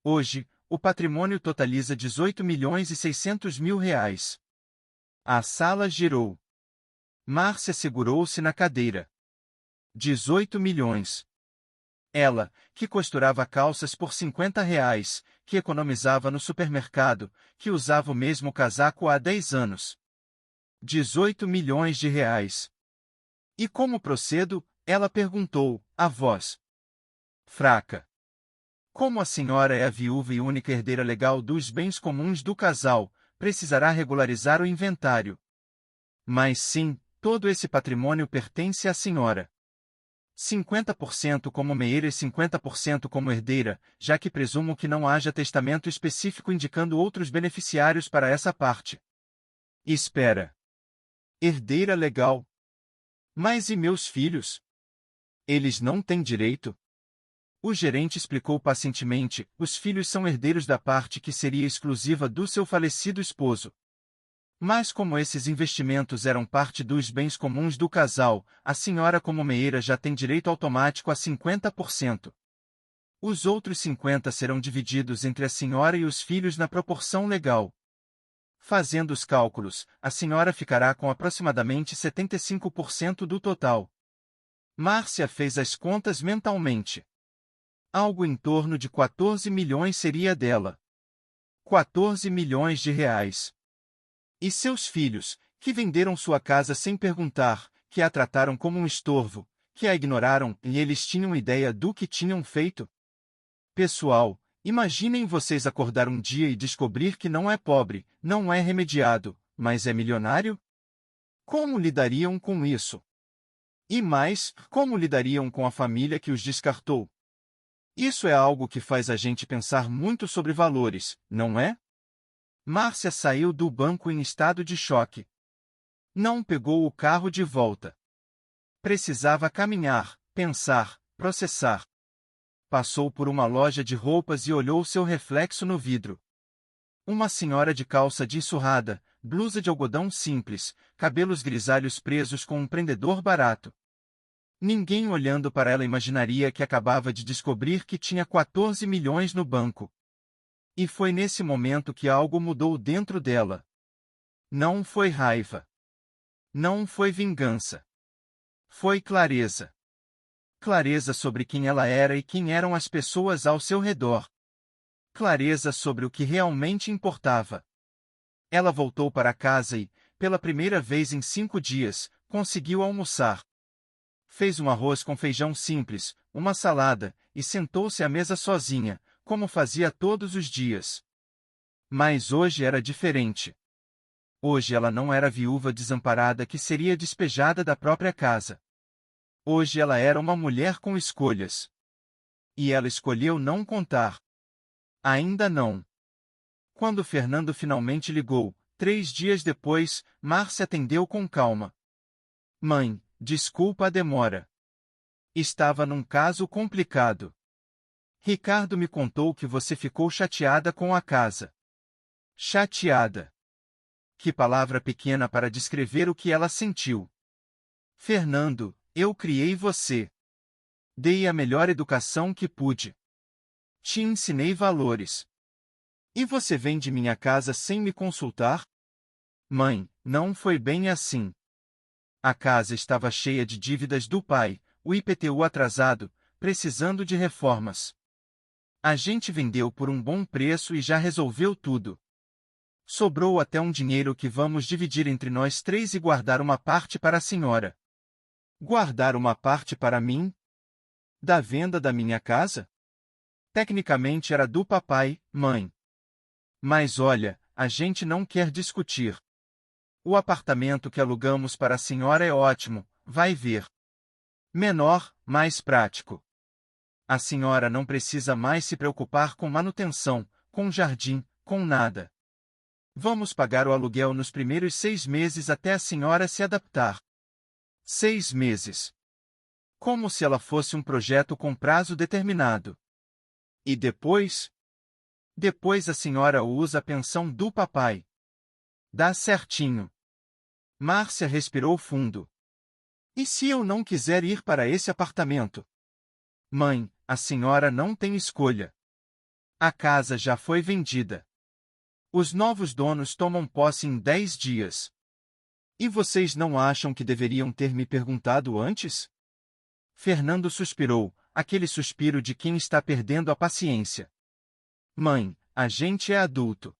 Hoje, o patrimônio totaliza 18.600.000 reais. A sala girou. Márcia segurou-se na cadeira. 18 milhões. Ela, que costurava calças por 50 reais, que economizava no supermercado, que usava o mesmo casaco há 10 anos. 18 milhões de reais. E como procedo? Ela perguntou, a voz fraca. Como a senhora é a viúva e única herdeira legal dos bens comuns do casal, precisará regularizar o inventário. Mas sim, todo esse patrimônio pertence à senhora. 50% como meeira e 50% como herdeira, já que presumo que não haja testamento específico indicando outros beneficiários para essa parte. Espera. Herdeira legal. Mas e meus filhos? Eles não têm direito? O gerente explicou pacientemente: os filhos são herdeiros da parte que seria exclusiva do seu falecido esposo. Mas como esses investimentos eram parte dos bens comuns do casal, a senhora como meeira já tem direito automático a 50%. Os outros 50% serão divididos entre a senhora e os filhos na proporção legal. Fazendo os cálculos, a senhora ficará com aproximadamente 75% do total. Márcia fez as contas mentalmente. Algo em torno de 14 milhões seria dela. 14 milhões de reais. E seus filhos, que venderam sua casa sem perguntar, que a trataram como um estorvo, que a ignoraram e eles tinham ideia do que tinham feito? Pessoal, imaginem vocês acordar um dia e descobrir que não é pobre, não é remediado, mas é milionário? Como lidariam com isso? E mais, como lidariam com a família que os descartou? Isso é algo que faz a gente pensar muito sobre valores, não é? Márcia saiu do banco em estado de choque. Não pegou o carro de volta. Precisava caminhar, pensar, processar. Passou por uma loja de roupas e olhou seu reflexo no vidro. Uma senhora de calça jeans surrada, blusa de algodão simples, cabelos grisalhos presos com um prendedor barato. Ninguém olhando para ela imaginaria que acabava de descobrir que tinha 14 milhões no banco. E foi nesse momento que algo mudou dentro dela. Não foi raiva. Não foi vingança. Foi clareza. Clareza sobre quem ela era e quem eram as pessoas ao seu redor. Clareza sobre o que realmente importava. Ela voltou para casa e, pela primeira vez em 5 dias, conseguiu almoçar. Fez um arroz com feijão simples, uma salada, e sentou-se à mesa sozinha, como fazia todos os dias. Mas hoje era diferente. Hoje ela não era a viúva desamparada que seria despejada da própria casa. Hoje ela era uma mulher com escolhas. E ela escolheu não contar. Ainda não. Quando Fernando finalmente ligou, 3 dias depois, Márcia atendeu com calma. Mãe, desculpa a demora. Estava num caso complicado. Ricardo me contou que você ficou chateada com a casa. Chateada. Que palavra pequena para descrever o que ela sentiu. Fernando, eu criei você. Dei a melhor educação que pude. Te ensinei valores. E você vem de minha casa sem me consultar? Mãe, não foi bem assim. A casa estava cheia de dívidas do pai, o IPTU atrasado, precisando de reformas. A gente vendeu por um bom preço e já resolveu tudo. Sobrou até um dinheiro que vamos dividir entre nós 3 e guardar uma parte para a senhora. Guardar uma parte para mim? Da venda da minha casa? Tecnicamente era do papai, mãe. Mas olha, a gente não quer discutir. O apartamento que alugamos para a senhora é ótimo, vai ver. Menor, mais prático. A senhora não precisa mais se preocupar com manutenção, com jardim, com nada. Vamos pagar o aluguel nos primeiros 6 meses até a senhora se adaptar. 6 meses. Como se ela fosse um projeto com prazo determinado. E depois? Depois a senhora usa a pensão do papai. Dá certinho. Márcia respirou fundo. E se eu não quiser ir para esse apartamento? Mãe, a senhora não tem escolha. A casa já foi vendida. Os novos donos tomam posse em 10 dias. E vocês não acham que deveriam ter me perguntado antes? Fernando suspirou, aquele suspiro de quem está perdendo a paciência. Mãe, a gente é adulto.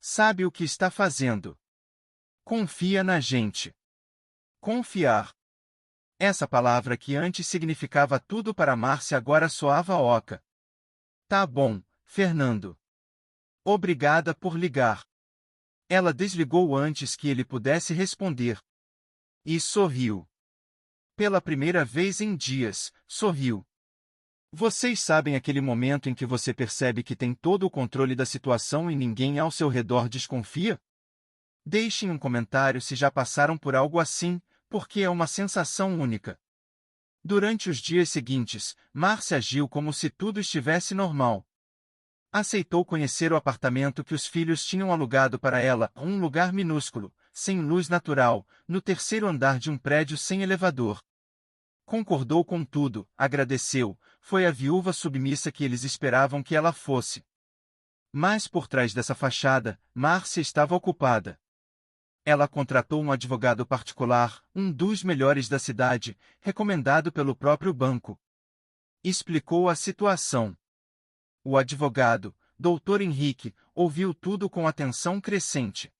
Sabe o que está fazendo. Confia na gente. Confiar. Essa palavra que antes significava tudo para Márcia agora soava oca. Tá bom, Fernando. Obrigada por ligar. Ela desligou antes que ele pudesse responder. E sorriu. Pela primeira vez em dias, sorriu. Vocês sabem aquele momento em que você percebe que tem todo o controle da situação e ninguém ao seu redor desconfia? Deixem um comentário se já passaram por algo assim, porque é uma sensação única. Durante os dias seguintes, Márcia agiu como se tudo estivesse normal. Aceitou conhecer o apartamento que os filhos tinham alugado para ela, um lugar minúsculo, sem luz natural, no terceiro andar de um prédio sem elevador. Concordou com tudo, agradeceu, foi a viúva submissa que eles esperavam que ela fosse. Mas por trás dessa fachada, Márcia estava ocupada. Ela contratou um advogado particular, um dos melhores da cidade, recomendado pelo próprio banco. Explicou a situação. O advogado, Dr. Henrique, ouviu tudo com atenção crescente.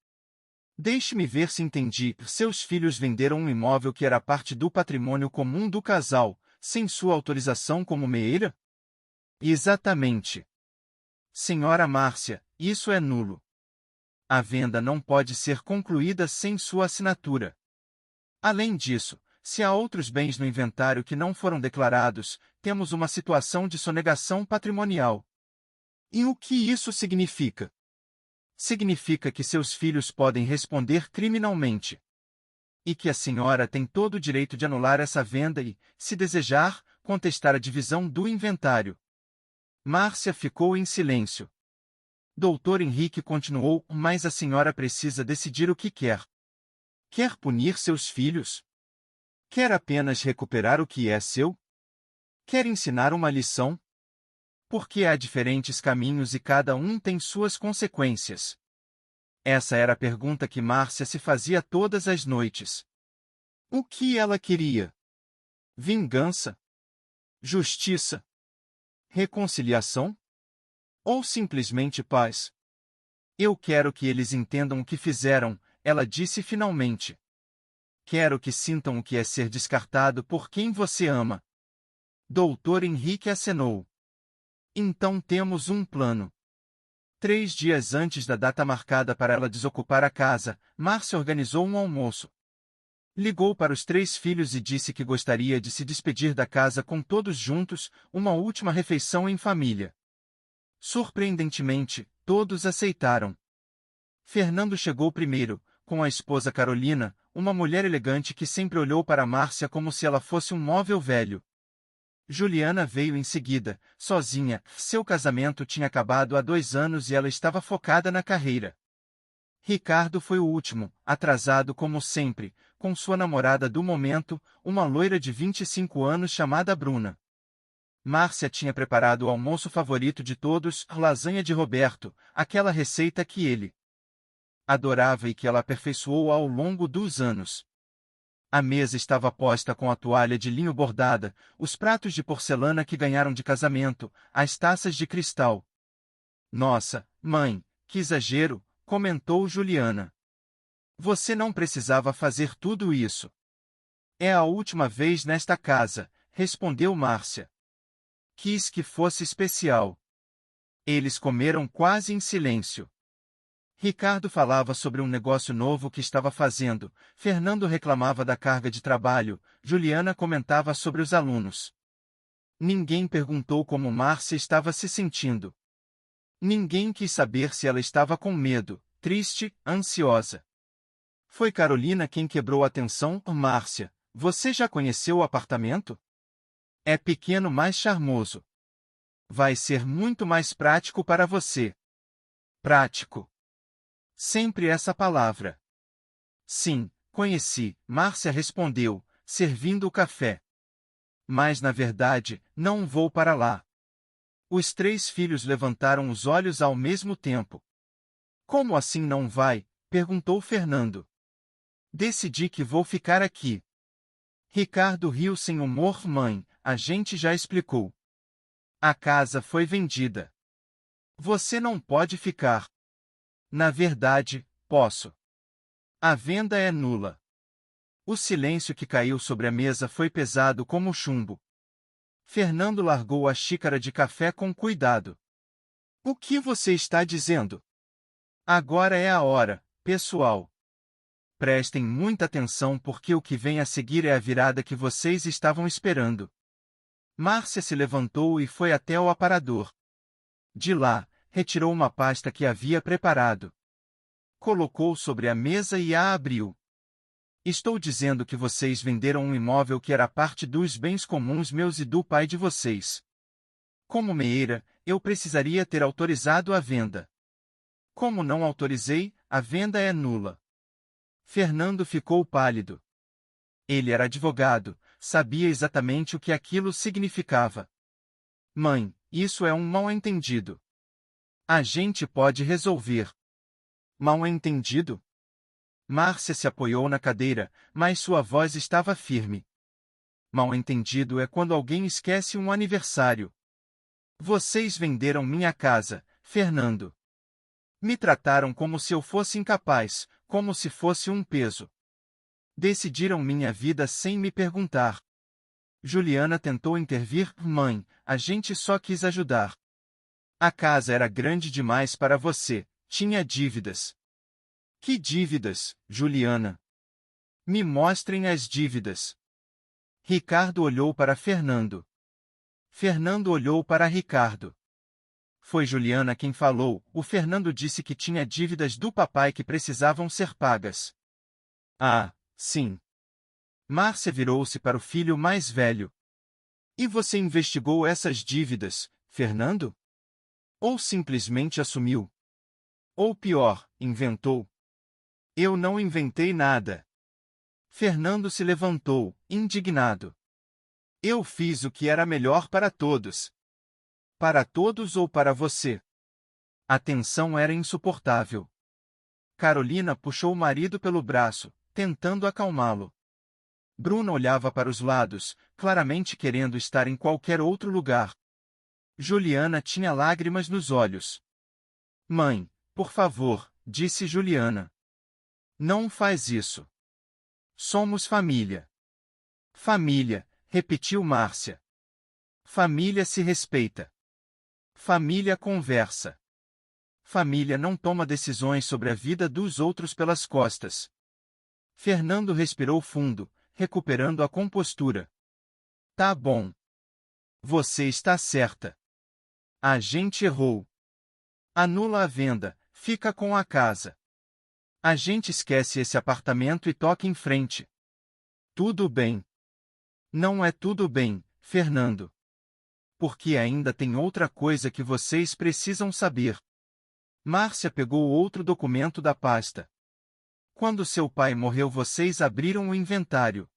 Deixe-me ver se entendi. Seus filhos venderam um imóvel que era parte do patrimônio comum do casal, sem sua autorização como meeira? Exatamente. Senhora Márcia, isso é nulo. A venda não pode ser concluída sem sua assinatura. Além disso, se há outros bens no inventário que não foram declarados, temos uma situação de sonegação patrimonial. E o que isso significa? Significa que seus filhos podem responder criminalmente. E que a senhora tem todo o direito de anular essa venda e, se desejar, contestar a divisão do inventário. Márcia ficou em silêncio. Dr. Henrique continuou, mas a senhora precisa decidir o que quer. Quer punir seus filhos? Quer apenas recuperar o que é seu? Quer ensinar uma lição? Porque há diferentes caminhos e cada um tem suas consequências. Essa era a pergunta que Márcia se fazia todas as noites. O que ela queria? Vingança? Justiça? Reconciliação? Ou simplesmente paz? Eu quero que eles entendam o que fizeram, ela disse finalmente. Quero que sintam o que é ser descartado por quem você ama. Dr. Henrique acenou. Então temos um plano. 3 dias antes da data marcada para ela desocupar a casa, Márcia organizou um almoço. Ligou para os 3 filhos e disse que gostaria de se despedir da casa com todos juntos, uma última refeição em família. Surpreendentemente, todos aceitaram. Fernando chegou primeiro, com a esposa Carolina, uma mulher elegante que sempre olhou para Márcia como se ela fosse um móvel velho. Juliana veio em seguida, sozinha, seu casamento tinha acabado há 2 anos e ela estava focada na carreira. Ricardo foi o último, atrasado como sempre, com sua namorada do momento, uma loira de 25 anos chamada Bruna. Márcia tinha preparado o almoço favorito de todos, a lasanha de Roberto, aquela receita que ele adorava e que ela aperfeiçoou ao longo dos anos. A mesa estava posta com a toalha de linho bordada, os pratos de porcelana que ganharam de casamento, as taças de cristal. Nossa, mãe, que exagero, comentou Juliana. Você não precisava fazer tudo isso. É a última vez nesta casa, respondeu Márcia. Quis que fosse especial. Eles comeram quase em silêncio. Ricardo falava sobre um negócio novo que estava fazendo, Fernando reclamava da carga de trabalho, Juliana comentava sobre os alunos. Ninguém perguntou como Márcia estava se sentindo. Ninguém quis saber se ela estava com medo, triste, ansiosa. Foi Carolina quem quebrou a tensão. Márcia, você já conheceu o apartamento? É pequeno, mas charmoso. Vai ser muito mais prático para você. Prático. Sempre essa palavra. Sim, conheci, Márcia respondeu, servindo o café. Mas na verdade, não vou para lá. Os 3 filhos levantaram os olhos ao mesmo tempo. Como assim não vai? Perguntou Fernando. Decidi que vou ficar aqui. Ricardo riu sem humor. Mãe, a gente já explicou. A casa foi vendida. Você não pode ficar. Na verdade, posso. A venda é nula. O silêncio que caiu sobre a mesa foi pesado como chumbo. Fernando largou a xícara de café com cuidado. O que você está dizendo? Agora é a hora, pessoal. Prestem muita atenção porque o que vem a seguir é a virada que vocês estavam esperando. Márcia se levantou e foi até o aparador. De lá, retirou uma pasta que havia preparado. Colocou sobre a mesa e a abriu. Estou dizendo que vocês venderam um imóvel que era parte dos bens comuns meus e do pai de vocês. Como meeira, eu precisaria ter autorizado a venda. Como não autorizei, a venda é nula. Fernando ficou pálido. Ele era advogado, sabia exatamente o que aquilo significava. Mãe, isso é um mal-entendido. A gente pode resolver. Mal-entendido? Márcia se apoiou na cadeira, mas sua voz estava firme. Mal-entendido é quando alguém esquece um aniversário. Vocês venderam minha casa, Fernando. Me trataram como se eu fosse incapaz, como se fosse um peso. Decidiram minha vida sem me perguntar. Juliana tentou intervir. Mãe, a gente só quis ajudar. A casa era grande demais para você, tinha dívidas. Que dívidas, Juliana? Me mostrem as dívidas. Ricardo olhou para Fernando. Fernando olhou para Ricardo. Foi Juliana quem falou. O Fernando disse que tinha dívidas do papai que precisavam ser pagas. Ah, sim. Márcia virou-se para o filho mais velho. E você investigou essas dívidas, Fernando? Ou simplesmente assumiu? Ou pior, inventou? Eu não inventei nada. Fernando se levantou, indignado. Eu fiz o que era melhor para todos. Para todos ou para você? A tensão era insuportável. Carolina puxou o marido pelo braço, tentando acalmá-lo. Bruno olhava para os lados, claramente querendo estar em qualquer outro lugar. Juliana tinha lágrimas nos olhos. Mãe, por favor, disse Juliana. Não faz isso. Somos família. Família, repetiu Márcia. Família se respeita. Família conversa. Família não toma decisões sobre a vida dos outros pelas costas. Fernando respirou fundo, recuperando a compostura. Tá bom. Você está certa. A gente errou. Anula a venda, fica com a casa. A gente esquece esse apartamento e toca em frente. Tudo bem. Não é tudo bem, Fernando. Porque ainda tem outra coisa que vocês precisam saber. Márcia pegou outro documento da pasta. Quando seu pai morreu, vocês abriram o inventário.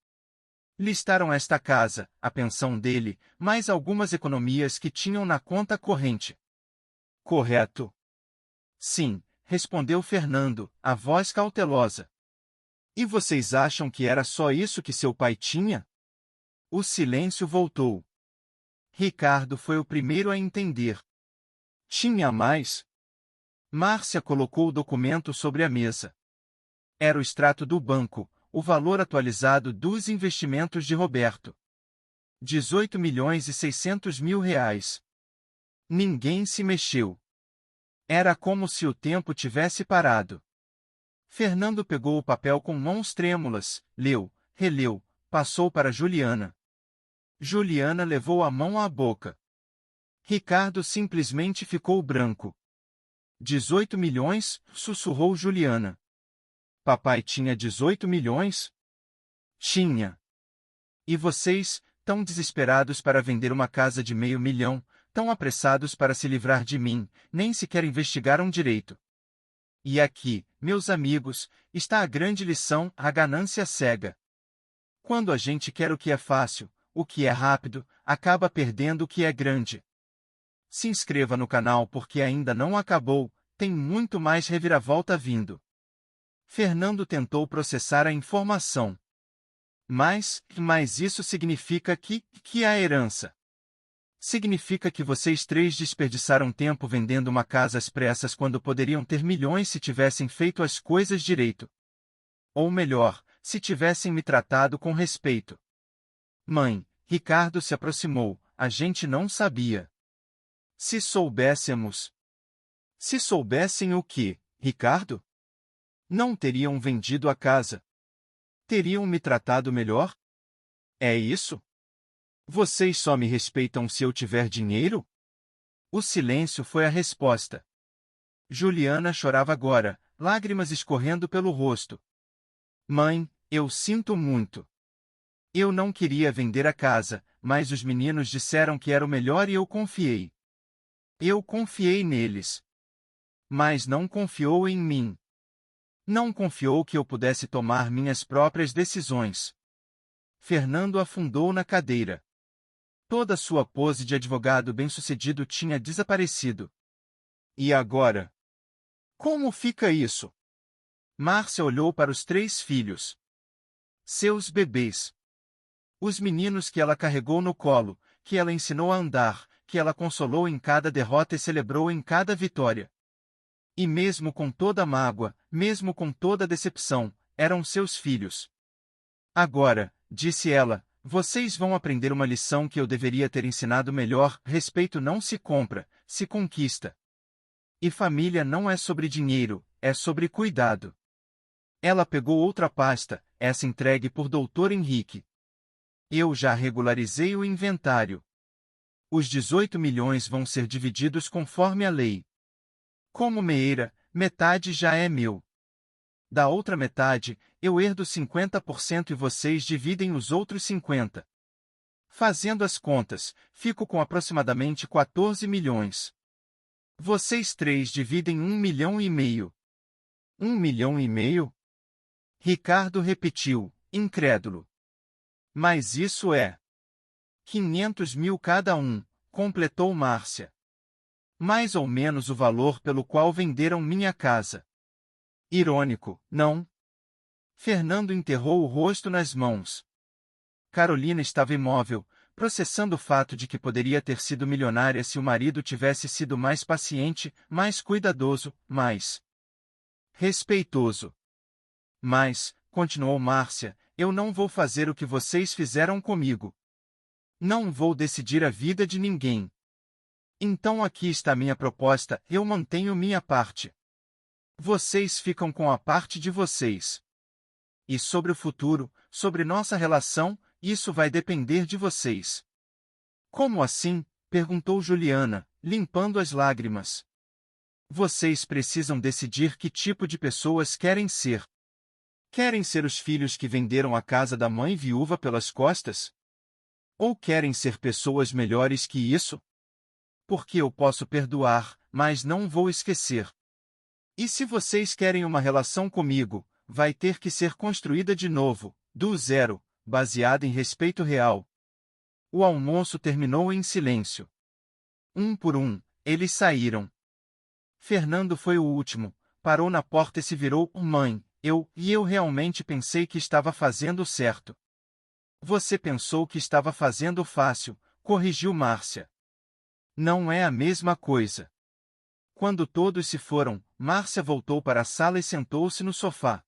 Listaram esta casa, a pensão dele, mais algumas economias que tinham na conta corrente. Correto? Sim, respondeu Fernando, a voz cautelosa. E vocês acham que era só isso que seu pai tinha? O silêncio voltou. Ricardo foi o primeiro a entender. Tinha mais? Márcia colocou o documento sobre a mesa. Era o extrato do banco, o valor atualizado dos investimentos de Roberto. 18.600.000 reais. Ninguém se mexeu. Era como se o tempo tivesse parado. Fernando pegou o papel com mãos trêmulas, leu, releu, passou para Juliana. Juliana levou a mão à boca. Ricardo simplesmente ficou branco. 18 milhões, sussurrou Juliana. Papai tinha 18 milhões? Tinha. E vocês, tão desesperados para vender uma casa de $500 mil, tão apressados para se livrar de mim, nem sequer investigaram direito. E aqui, meus amigos, está a grande lição: a ganância cega. Quando a gente quer o que é fácil, o que é rápido, acaba perdendo o que é grande. Se inscreva no canal porque ainda não acabou, tem muito mais reviravolta vindo. Fernando tentou processar a informação. Mas isso significa que a herança. Significa que vocês três desperdiçaram tempo vendendo uma casa às pressas quando poderiam ter milhões se tivessem feito as coisas direito. Ou melhor, se tivessem me tratado com respeito. Mãe, Ricardo se aproximou, a gente não sabia. Se soubéssemos. Se soubessem o que, Ricardo? Não teriam vendido a casa. Teriam me tratado melhor? É isso? Vocês só me respeitam se eu tiver dinheiro? O silêncio foi a resposta. Juliana chorava agora, lágrimas escorrendo pelo rosto. Mãe, Eu sinto muito. Eu não queria vender a casa, mas os meninos disseram que era o melhor e eu confiei. Eu confiei neles. Mas não confiou em mim. Não confiou que eu pudesse tomar minhas próprias decisões. Fernando afundou na cadeira. Toda sua pose de advogado bem-sucedido tinha desaparecido. E agora? Como fica isso? Márcia olhou para os 3 filhos. Seus bebês. Os meninos que ela carregou no colo, que ela ensinou a andar, que ela consolou em cada derrota e celebrou em cada vitória. E mesmo com toda a mágoa, mesmo com toda a decepção, eram seus filhos. Agora, disse ela, vocês vão aprender uma lição que eu deveria ter ensinado melhor: respeito não se compra, se conquista. E família não é sobre dinheiro, é sobre cuidado. Ela pegou outra pasta, essa entregue por Dr. Henrique. Eu já regularizei o inventário. Os 18 milhões vão ser divididos conforme a lei. Como meeira, metade já é meu. Da outra metade, eu herdo 50% e vocês dividem os outros 50%. Fazendo as contas, fico com aproximadamente 14 milhões. Vocês 3 dividem 1,5 milhão. 1,5 milhão? Ricardo repetiu, incrédulo. Mas isso é 500 mil cada um, completou Márcia. Mais ou menos o valor pelo qual venderam minha casa. Irônico, não? Fernando enterrou o rosto nas mãos. Carolina estava imóvel, processando o fato de que poderia ter sido milionária se o marido tivesse sido mais paciente, mais cuidadoso, mais respeitoso. Mas, continuou Márcia, eu não vou fazer o que vocês fizeram comigo. Não vou decidir a vida de ninguém. Então aqui está minha proposta, eu mantenho minha parte. Vocês ficam com a parte de vocês. E sobre o futuro, sobre nossa relação, isso vai depender de vocês. Como assim? Perguntou Juliana, limpando as lágrimas. Vocês precisam decidir que tipo de pessoas querem ser. Querem ser os filhos que venderam a casa da mãe viúva pelas costas? Ou querem ser pessoas melhores que isso? Porque eu posso perdoar, mas não vou esquecer. E se vocês querem uma relação comigo, vai ter que ser construída de novo, do zero, baseada em respeito real. O almoço terminou em silêncio. Um por um, eles saíram. Fernando foi o último, parou na porta e se virou: mãe, eu realmente pensei que estava fazendo certo. Você pensou que estava fazendo fácil, corrigiu Márcia. Não é a mesma coisa. Quando todos se foram, Márcia voltou para a sala e sentou-se no sofá.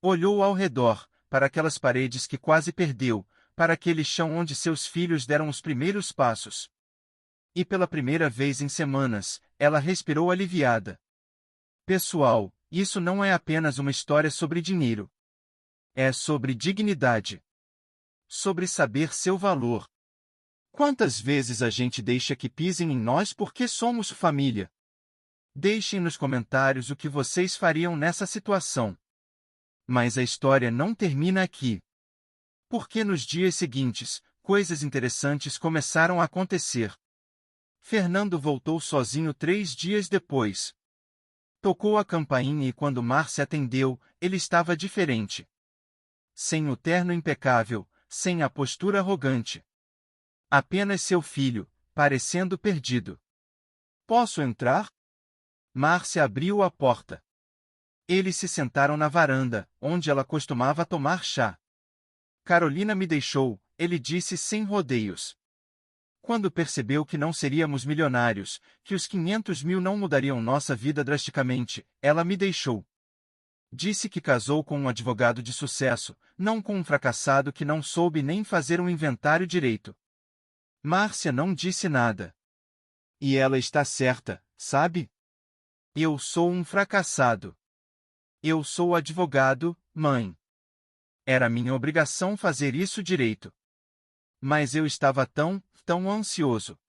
Olhou ao redor, para aquelas paredes que quase perdeu, para aquele chão onde seus filhos deram os primeiros passos. E pela primeira vez em semanas, ela respirou aliviada. Pessoal, isso não é apenas uma história sobre dinheiro. É sobre dignidade. Sobre saber seu valor. Quantas vezes a gente deixa que pisem em nós porque somos família? Deixem nos comentários o que vocês fariam nessa situação. Mas a história não termina aqui. Porque nos dias seguintes, coisas interessantes começaram a acontecer. Fernando voltou sozinho 3 dias depois. Tocou a campainha e quando Márcia atendeu, ele estava diferente. Sem o terno impecável, sem a postura arrogante. Apenas seu filho, parecendo perdido. Posso entrar? Márcia abriu a porta. Eles se sentaram na varanda, onde ela costumava tomar chá. Carolina me deixou, ele disse sem rodeios. Quando percebeu que não seríamos milionários, que os 500 mil não mudariam nossa vida drasticamente, ela me deixou. Disse que casou com um advogado de sucesso, não com um fracassado que não soube nem fazer um inventário direito. Márcia não disse nada. E ela está certa, sabe? Eu sou um fracassado. Eu sou advogado, mãe. Era minha obrigação fazer isso direito. Mas eu estava tão ansioso.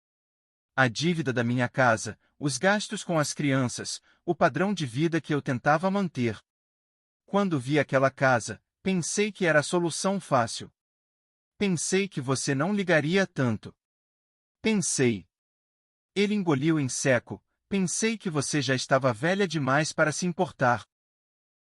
A dívida da minha casa, os gastos com as crianças, o padrão de vida que eu tentava manter. Quando vi aquela casa, Pensei que era a solução fácil. Pensei que você não ligaria tanto. Pensei. Ele engoliu em seco. Pensei que você já estava velha demais para se importar.